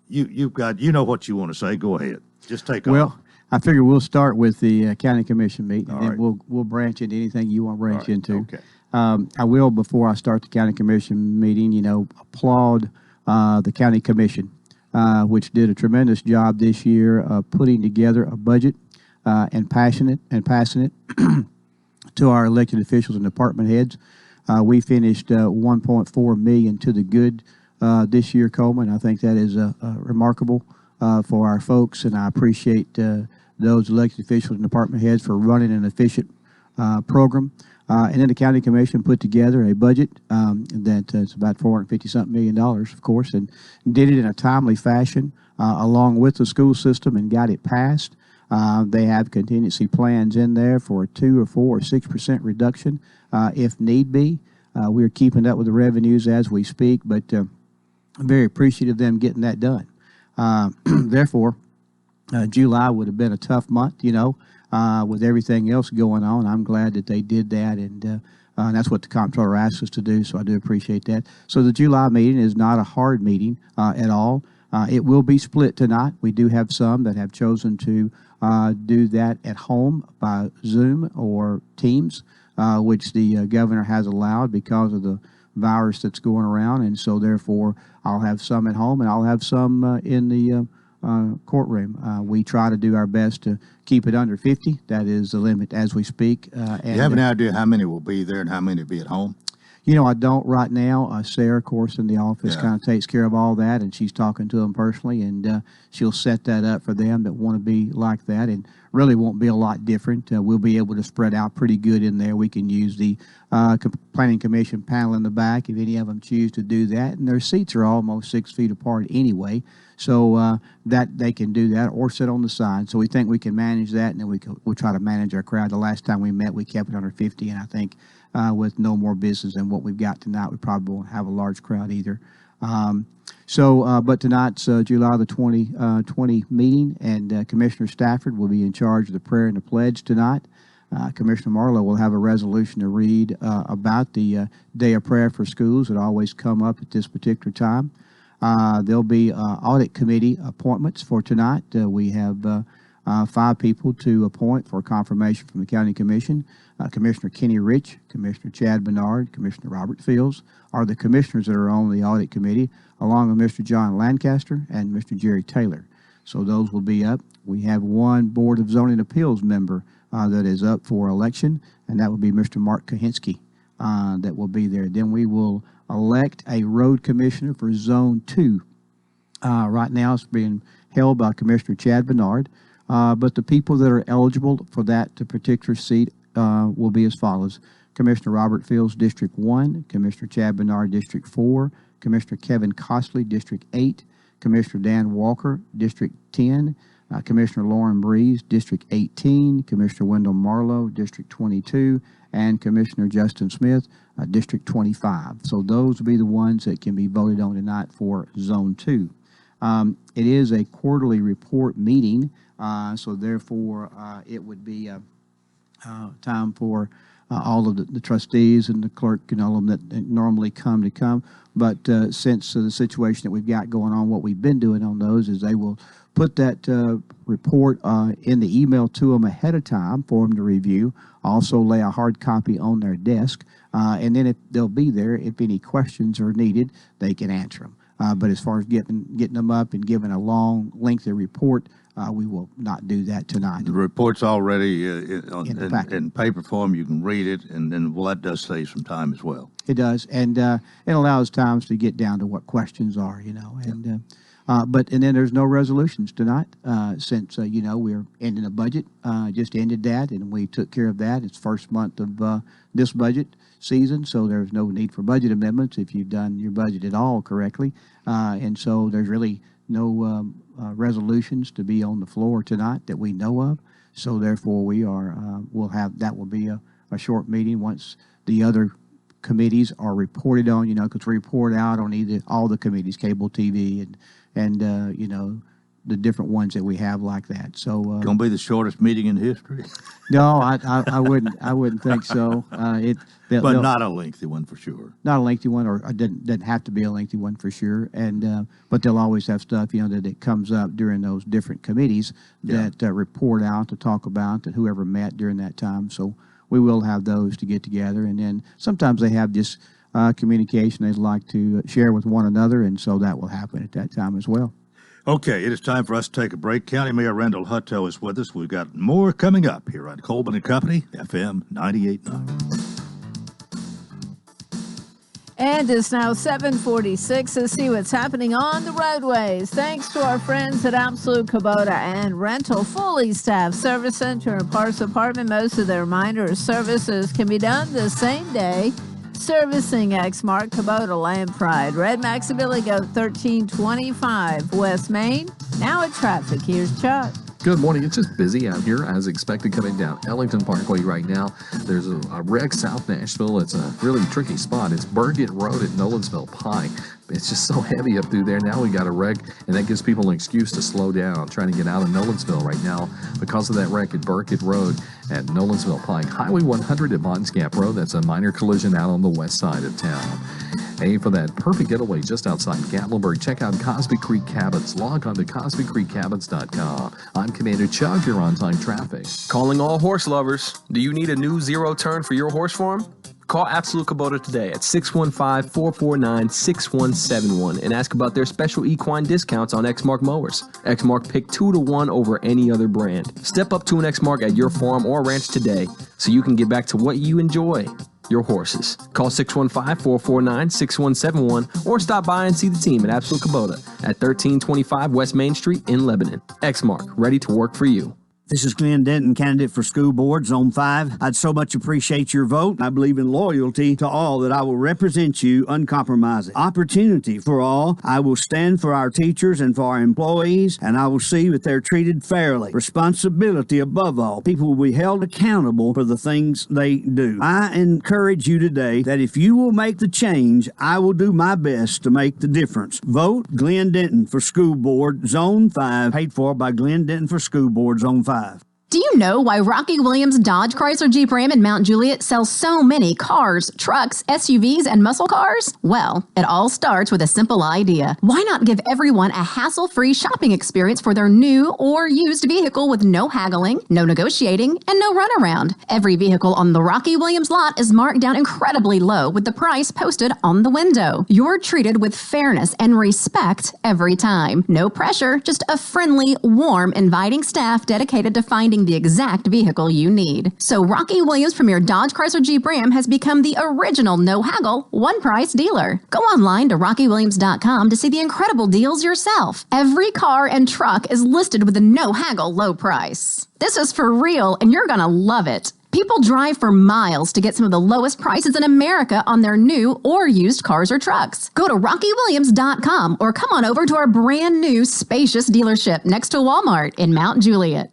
you've got, you know what you want to say. Go ahead. Just take off. Well, I figure we'll start with the county commission meeting, and All then right. we'll branch into anything you want to branch into. Okay. I will, before I start the county commission meeting, you know, applaud the county commission, which did a tremendous job this year of putting together a budget and passing it to our elected officials and department heads. We finished $1.4 million to the good this year, Coleman. I think that is remarkable for our folks, and I appreciate those elected officials and department heads for running an efficient program. And then the county commission put together a budget that's about $450-something million, of course, and did it in a timely fashion along with the school system and got it passed. They have contingency plans in there for a 2 or 4 or 6% reduction if need be. We're keeping up with the revenues as we speak, but I'm very appreciative of them getting that done. Therefore, July would have been a tough month, you know, with everything else going on. I'm glad that they did that, and that's what the comptroller asked us to do, so I do appreciate that. So the July meeting is not a hard meeting at all. It will be split tonight. We do have some that have chosen to do that at home by Zoom or Teams, which the governor has allowed because of the virus that's going around, and so therefore I'll have some at home and I'll have some in the courtroom. We try to do our best to keep it under 50. That is the limit as we speak. And, you have any idea how many will be there and how many will be at home? You know, I don't right now. Sarah, of course, in the office Yeah. kind of takes care of all that, and she's talking to them personally, and she'll set that up for them that want to be like that, and really won't be a lot different. We'll be able to spread out pretty good in there. We can use the planning commission panel in the back if any of them choose to do that, and their seats are almost 6 feet apart anyway, so that they can do that or sit on the side. So we think we can manage that, and then we'll try to manage our crowd. The last time we met, we kept it under 50, and I think with no more business than what we've got tonight, we probably won't have a large crowd either. But tonight's July the 2020 meeting, and Commissioner Stafford will be in charge of the prayer and the pledge tonight. Commissioner Marlowe will have a resolution to read about the day of prayer for schools that always come up at this particular time. There'll be audit committee appointments for tonight. We have 5 people to appoint for confirmation from the County Commission. Commissioner Kenny Rich, Commissioner Chad Bernard, Commissioner Robert Fields are the commissioners that are on the audit committee, along with Mr. John Lancaster and Mr. Jerry Taylor. So those will be up. We have 1 Board of Zoning Appeals member that is up for election, and that will be Mr. Mark Kahinsky that will be there. Then we will elect a road commissioner for Zone 2. Right now, it's being held by Commissioner Chad Bernard. But the people that are eligible for that particular seat will be as follows. Commissioner Robert Fields, District 1, Commissioner Chad Bernard, District 4, Commissioner Kevin Costley, District 8, Commissioner Dan Walker, District 10, Commissioner Lauren Breeze, District 18, Commissioner Wendell Marlowe, District 22, and Commissioner Justin Smith, District 25. So those will be the ones that can be voted on tonight for Zone 2. It is a quarterly report meeting, so therefore it would be time for all of the trustees and the clerk and all of them that normally come. But since the situation that we've got going on, what we've been doing on those is they will put that report in the email to them ahead of time for them to review, also lay a hard copy on their desk, and then if they'll be there, if any questions are needed, they can answer them. But as far as getting them up and giving a long, lengthy report, we will not do that tonight. The report's already in paper form. You can read it, and then that does save some time as well. It does, and it allows times to get down to what questions are, and but then there's no resolutions tonight since we're ending a budget. Just ended that, and we took care of that. It's first month of this budget season, so there's no need for budget amendments if you've done your budget at all correctly, and so there's really no resolutions to be on the floor tonight that we know of. So therefore, will be a short meeting once the other committees are reported on. Because we report out on all the committees, cable TV and the different ones that we have like that. So going to be the shortest meeting in history. No, I wouldn't think so. But not a lengthy one for sure. Not a lengthy one, or it doesn't have to be a lengthy one for sure. And but they'll always have stuff that it comes up during those different committees that report out to talk about that whoever met during that time. So we will have those to get together, and then sometimes they have just communication they'd like to share with one another, and so that will happen at that time as well. Okay, it is time for us to take a break. County Mayor Randall Hutto is with us. We've got more coming up here on Coleman & Company, FM 98.9. And it's now 7:46. Let's see what's happening on the roadways. Thanks to our friends at Absolute Kubota and Rental, fully staffed service center and parts department. Most of their minor services can be done the same day. Servicing Exmark, Kubota, Lampride, Red Max, and Billy Goat, 1325 West Main. Now at traffic, here's Chuck. Good morning. It's just busy out here as expected coming down Ellington Parkway right now. There's a wreck South Nashville. It's a really tricky spot. It's Burgett Road at Nolensville Pike. It's just so heavy up through there. Now we got a wreck, and that gives people an excuse to slow down, trying to get out of Nolensville right now because of that wreck at Burgett Road at Nolensville Pike. Highway 100 at Vons Gap Road. That's a minor collision out on the west side of town. Hey, for that perfect getaway just outside Gatlinburg, check out Cosby Creek Cabins. Log on to CosbyCreekCabins.com. I'm Commander Chug. You're on time traffic. Calling all horse lovers. Do you need a new zero turn for your horse farm? Call Absolute Kubota today at 615-449-6171 and ask about their special equine discounts on Exmark mowers. Exmark picked 2-to-1 over any other brand. Step up to an Exmark at your farm or ranch today so you can get back to what you enjoy. Your horses. Call 615-449-6171 or stop by and see the team at Absolute Kubota at 1325 West Main Street in Lebanon. Exmark, ready to work for you. This is Glenn Denton, candidate for school board, Zone 5. I'd so much appreciate your vote. I believe in loyalty to all, that I will represent you uncompromising. Opportunity for all. I will stand for our teachers and for our employees, and I will see that they're treated fairly. Responsibility above all. People will be held accountable for the things they do. I encourage you today that if you will make the change, I will do my best to make the difference. Vote Glenn Denton for school board, Zone 5, paid for by Glenn Denton for school board, Zone 5. Do you know why Rocky Williams Dodge Chrysler Jeep Ram in Mount Juliet sells so many cars, trucks, SUVs, and muscle cars? Well, it all starts with a simple idea. Why not give everyone a hassle-free shopping experience for their new or used vehicle with no haggling, no negotiating, and no runaround? Every vehicle on the Rocky Williams lot is marked down incredibly low with the price posted on the window. You're treated with fairness and respect every time. No pressure, just a friendly, warm, inviting staff dedicated to finding finding the exact vehicle you need. So Rocky Williams Premier Dodge Chrysler Jeep Ram has become the original no-haggle, one-price dealer. Go online to rockywilliams.com to see the incredible deals yourself. Every car and truck is listed with a no-haggle low price. This is for real, and you're gonna love it. People drive for miles to get some of the lowest prices in America on their new or used cars or trucks. Go to rockywilliams.com or come on over to our brand new spacious dealership next to Walmart in Mount Juliet.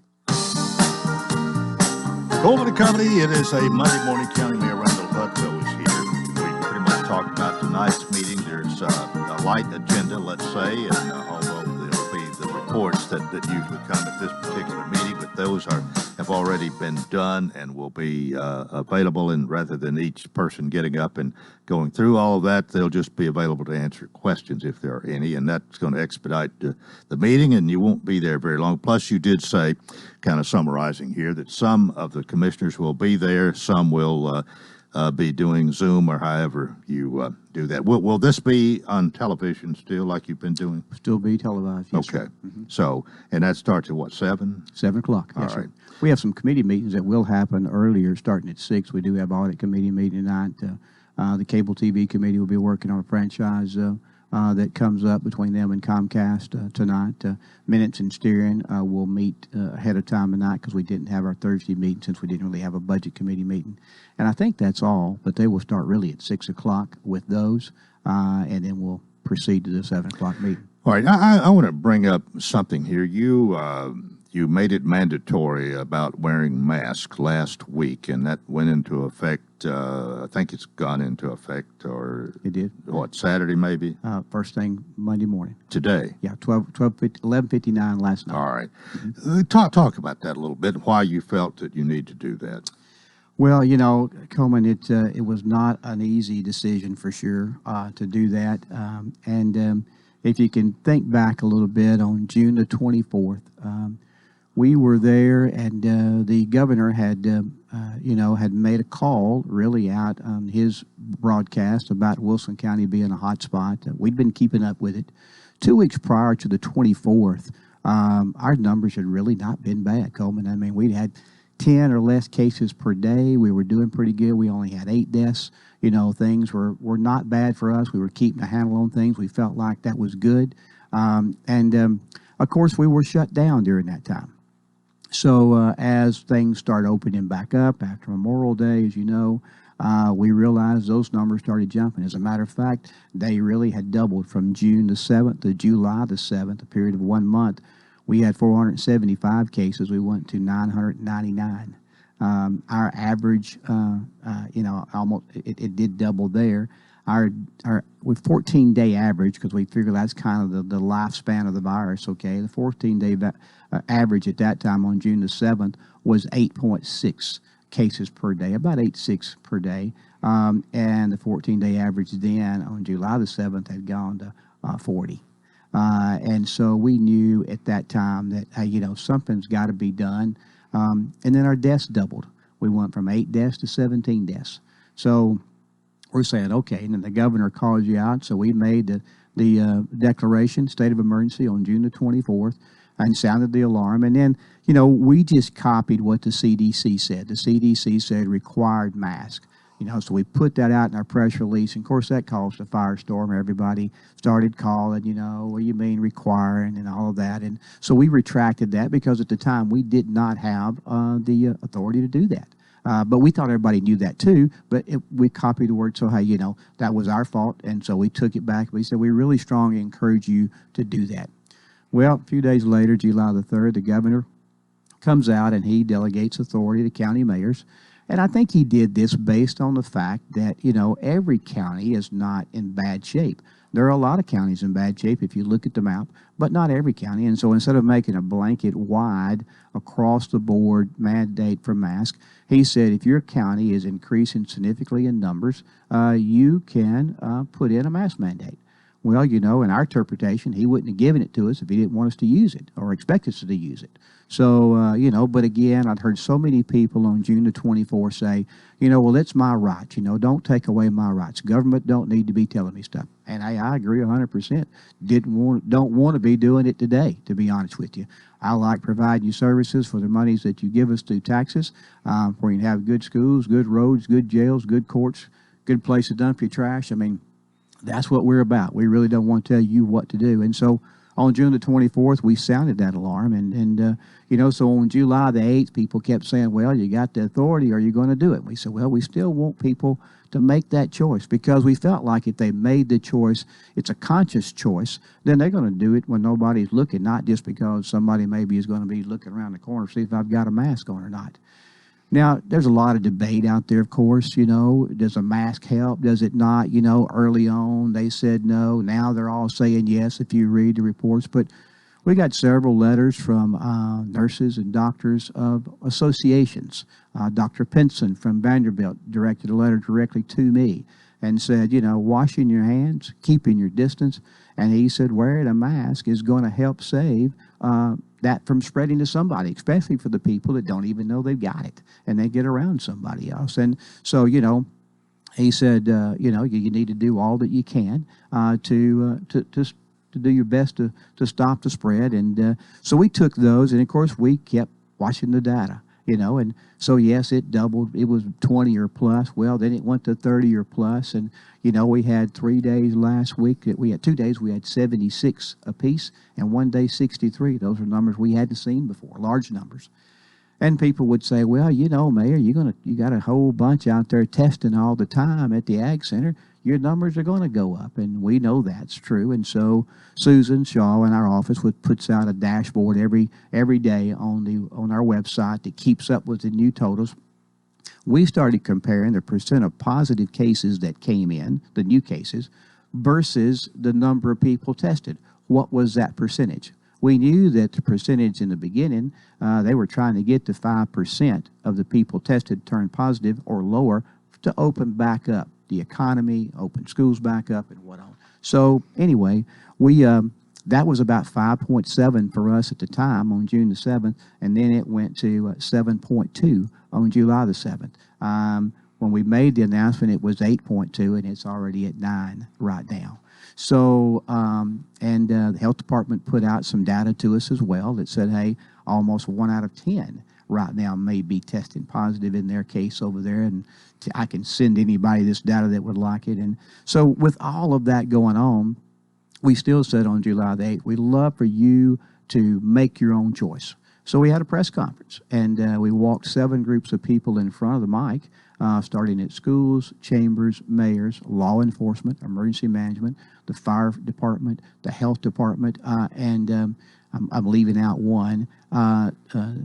Coleman and Company, it is a Monday morning. County Mayor Randall Hutto is here. We pretty much talked about tonight's meeting. There's a light agenda, let's say, and although there'll be the reports that usually come at this particular meeting, but those have already been done and will be available, and rather than each person getting up and going through all of that, they'll just be available to answer questions if there are any, and that's going to expedite the meeting, and you won't be there very long. Plus, you did say, kind of summarizing here, that some of the commissioners will be there, some will be doing Zoom or however you do that. Will this be on television still like you've been doing? Still be televised, yes, okay. Sir. Mm-hmm. So, and that starts at what, 7? 7 o'clock, yes, all sir. right. We have some committee meetings that will happen earlier, starting at 6. We do have audit committee meeting tonight. The cable TV committee will be working on a franchise that comes up between them and Comcast tonight. Minutes and steering will meet ahead of time tonight because we didn't have our Thursday meeting since we didn't really have a budget committee meeting. And I think that's all, but they will start really at 6 o'clock with those, and then we'll proceed to the 7 o'clock meeting. All right, I want to bring up something here. You made it mandatory about wearing masks last week, and that went into effect, I think it's gone into effect, or... It did. What, Saturday maybe? First thing Monday morning. Today? Yeah, 11:59 last night. All right. Mm-hmm. Talk about that a little bit, why you felt that you need to do that. Well, you know, Coleman, it was not an easy decision for sure to do that. If you can think back a little bit, on June the 24th, we were there, and the governor had made a call really out on his broadcast about Wilson County being a hot spot. We'd been keeping up with it. 2 weeks prior to the 24th, our numbers had really not been bad, Coleman. I mean, we'd had 10 or less cases per day. We were doing pretty good. We only had 8 deaths. You know, things were not bad for us. We were keeping a handle on things. We felt like that was good. Of course, we were shut down during that time. So as things started opening back up after Memorial Day, as you know, we realized those numbers started jumping. As a matter of fact, they really had doubled from June the 7th to July the 7th, a period of 1 month. We had 475 cases. We went to 999. Our average, almost it did double there. Our with 14-day average, because we figure that's kind of the lifespan of the virus. Okay, the 14-day average at that time on June the 7th was 8.6 cases per day, about 8.6 per day, and the 14-day average then on July the 7th had gone to 40. And so we knew at that time that something's got to be done. And then our deaths doubled. We went from 8 deaths to 17 deaths. So we're saying, okay, and then the governor calls you out. So we made the declaration, state of emergency, on June the 24th and sounded the alarm. And then, we just copied what the CDC said. The CDC said required mask. So we put that out in our press release. And of course, that caused a firestorm. Everybody started calling, what do you mean requiring and all of that. And so we retracted that because at the time we did not have the authority to do that. But we thought everybody knew that too, but we copied the word. So, hey, that was our fault. And so we took it back. We said, we really strongly encourage you to do that. Well, a few days later, July the 3rd, the governor comes out and he delegates authority to county mayors. And I think he did this based on the fact that, every county is not in bad shape. There are a lot of counties in bad shape if you look at the map, but not every county. And so instead of making a blanket wide across the board mandate for masks, he said if your county is increasing significantly in numbers, you can put in a mask mandate. Well, in our interpretation, he wouldn't have given it to us if he didn't want us to use it or expect us to use it. So, but again, I'd heard so many people on June the 24th say, well, it's my right. Don't take away my rights. Government don't need to be telling me stuff. And I agree 100%. Don't want to be doing it today, to be honest with you. I like providing you services for the monies that you give us through taxes, where you can have good schools, good roads, good jails, good courts, good place to dump your trash. I mean, that's what we're about. We really don't want to tell you what to do. And so on June the 24th, we sounded that alarm. So on July the 8th, people kept saying, well, you got the authority. Are you going to do it? We said, well, we still want people to make that choice, because we felt like if they made the choice, it's a conscious choice, then they're going to do it when nobody's looking, not just because somebody maybe is going to be looking around the corner to see if I've got a mask on or not. Now, there's a lot of debate out there, of course, does a mask help? Does it not? Early on, they said no. Now they're all saying yes if you read the reports. But we got several letters from nurses and doctors of associations. Dr. Pinson from Vanderbilt directed a letter directly to me and said, washing your hands, keeping your distance. And he said wearing a mask is going to help save that from spreading to somebody, especially for the people that don't even know they've got it and they get around somebody else. And so, he said, you need to do all that you can to do your best to stop the spread. And so we took those, and of course we kept watching the data, and so yes, it doubled. It was 20 or plus. Well, then it went to 30 or plus, and we had 3 days last week. We had 2 days. We had 76 apiece, and 1 day 63. Those are numbers we hadn't seen before, large numbers. And people would say, well, Mayor, you got a whole bunch out there testing all the time at the Ag Center. Your numbers are going to go up, and we know that's true. And so Susan Shaw in our office puts out a dashboard every day on our website that keeps up with the new totals. We started comparing the percent of positive cases that came in, the new cases, versus the number of people tested. What was that percentage? We knew that the percentage in the beginning, they were trying to get to 5% of the people tested turned positive or lower to open back up the economy, open schools back up, and whatnot. So anyway, we that was about 5.7 for us at the time on June the 7th, and then it went to 7.2 on July the 7th. When we made the announcement, it was 8.2, and it's already at 9 right now. So, the health department put out some data to us as well that said, hey, almost 1 out of 10 right now may be testing positive in their case over there, and I can send anybody this data that would like it. And so with all of that going on, we still said on July the 8th, we'd love for you to make your own choice. So we had a press conference, and we walked 7 groups of people in front of the mic, starting at schools, chambers, mayors, law enforcement, emergency management, the fire department, the health department, and I'm leaving out one,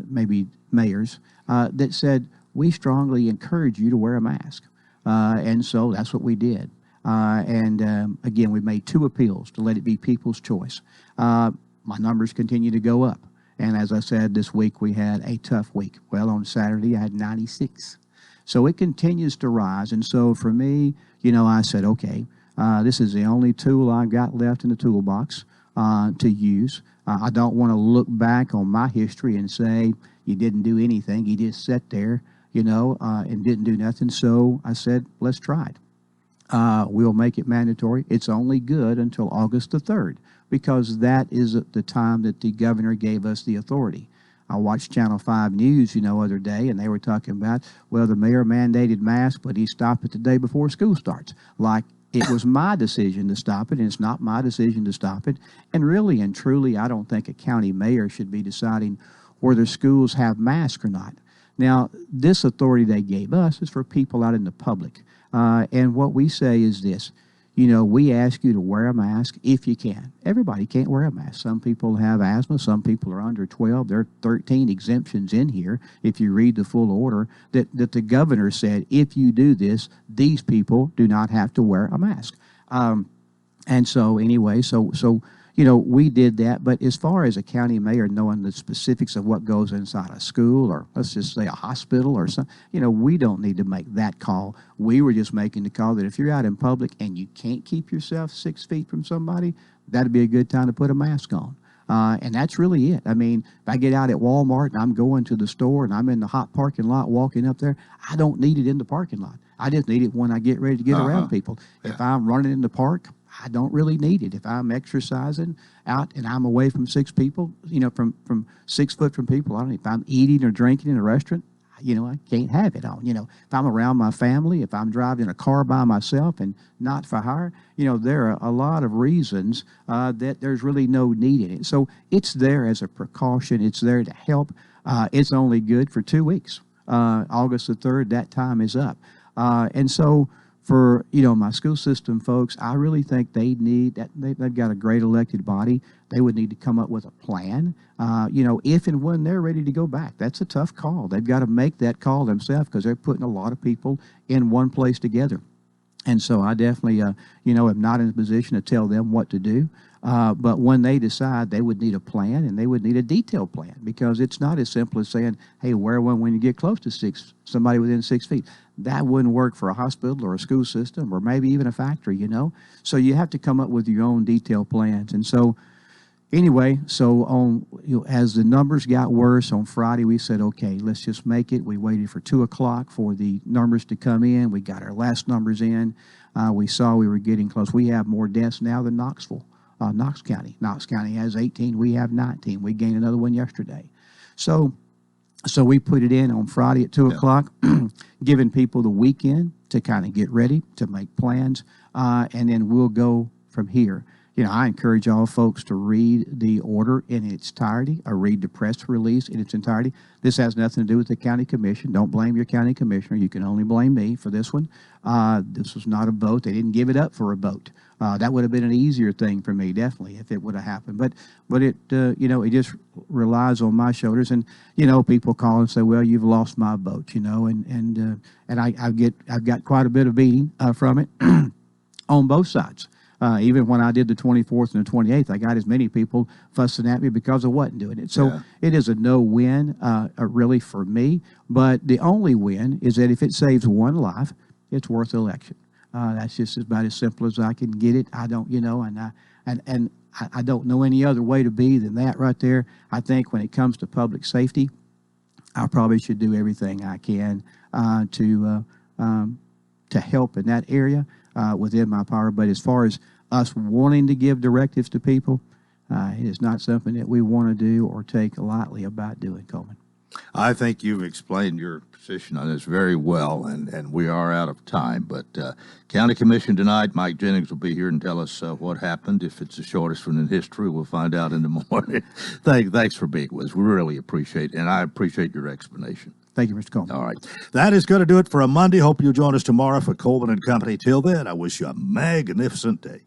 maybe mayors, that said, we strongly encourage you to wear a mask. And so that's what we did. Again, we made 2 appeals to let it be people's choice. My numbers continue to go up. And as I said, this week we had a tough week. Well, on Saturday I had 96. So it continues to rise. And so for me, I said, okay, this is the only tool I've got left in the toolbox to use. I don't want to look back on my history and say, you didn't do anything. You just sat there, and didn't do nothing. So I said, let's try it. We'll make it mandatory. It's only good until August the 3rd, because that is the time that the governor gave us the authority. I watched Channel 5 News, other day, and they were talking about, well, the mayor mandated masks, but he stopped it the day before school starts. Like it was my decision to stop it, and it's not my decision to stop it. And really and truly, I don't think a county mayor should be deciding whether schools have masks or not. Now, this authority they gave us is for people out in the public. And what we say is this, we ask you to wear a mask if you can. Everybody can't wear a mask. Some people have asthma. Some people are under 12. There are 13 exemptions in here, if you read the full order, that the governor said, if you do this, these people do not have to wear a mask. And so anyway, so we did that. But as far as a county mayor knowing the specifics of what goes inside a school, or let's just say a hospital or something, we don't need to make that call. We were just making the call that if you're out in public and you can't keep yourself 6 feet from somebody, that'd be a good time to put a mask on. And that's really it. I mean, if I get out at Walmart and I'm going to the store and I'm in the hot parking lot walking up there, I don't need it in the parking lot. I just need it when I get ready to get around people. Yeah. If I'm running in the park, I don't really need it. If I'm exercising out and I'm away from 6 people, from 6 foot from people, I don't. If I'm eating or drinking in a restaurant, I can't have it on. If I'm around my family, if I'm driving a car by myself and not for hire, there are a lot of reasons that there's really no need in it. So it's there as a precaution. It's there to help. It's only good for 2 weeks. August the 3rd, that time is up. And so for, my school system folks, I really think they need that. They've got a great elected body. They would need to come up with a plan, if and when they're ready to go back. That's a tough call. They've got to make that call themselves because they're putting a lot of people in one place together. And so I definitely, am not in a position to tell them what to do. But when they decide, they would need a plan, and they would need a detailed plan, because it's not as simple as saying, hey, wear one when you get close to somebody within 6 feet. That wouldn't work for a hospital or a school system or maybe even a factory, So you have to come up with your own detailed plans. And so anyway, as the numbers got worse on Friday, we said, okay, let's just make it. We waited for 2 o'clock for the numbers to come in. We got our last numbers in. We saw we were getting close. We have more deaths now than Knox County. Knox County has 18. We have 19. We gained another one yesterday. So we put it in on Friday at 2 o'clock, giving people the weekend to kind of get ready, to make plans, and then we'll go from here. I encourage all folks to read the order in its entirety, or read the press release in its entirety. This has nothing to do with the county commission. Don't blame your county commissioner. You can only blame me for this one. This was not a vote. They didn't give it up for a vote. That would have been an easier thing for me, definitely, if it would have happened. But it, it just relies on my shoulders. And, people call and say, well, you've lost my vote, and I've got quite a bit of beating from it on both sides. Even when I did the 24th and the 28th, I got as many people fussing at me because I wasn't doing it. So it is a no-win, really, for me. But the only win is that if it saves one life, it's worth the election. That's just about as simple as I can get it. I don't, and I don't know any other way to be than that right there. I think when it comes to public safety, I probably should do everything I can to help in that area within my power. But as far as us wanting to give directives to people, it is not something that we want to do or take lightly about doing, Coleman. I think you've explained your position on this very well, and we are out of time. But County Commission tonight, Mike Jennings will be here and tell us what happened. If it's the shortest one in history, we'll find out in the morning. Thanks for being with us. We really appreciate it, and I appreciate your explanation. Thank you, Mr. Coleman. All right. That is going to do it for a Monday. Hope you'll join us tomorrow for Coleman and Company. Till then, I wish you a magnificent day.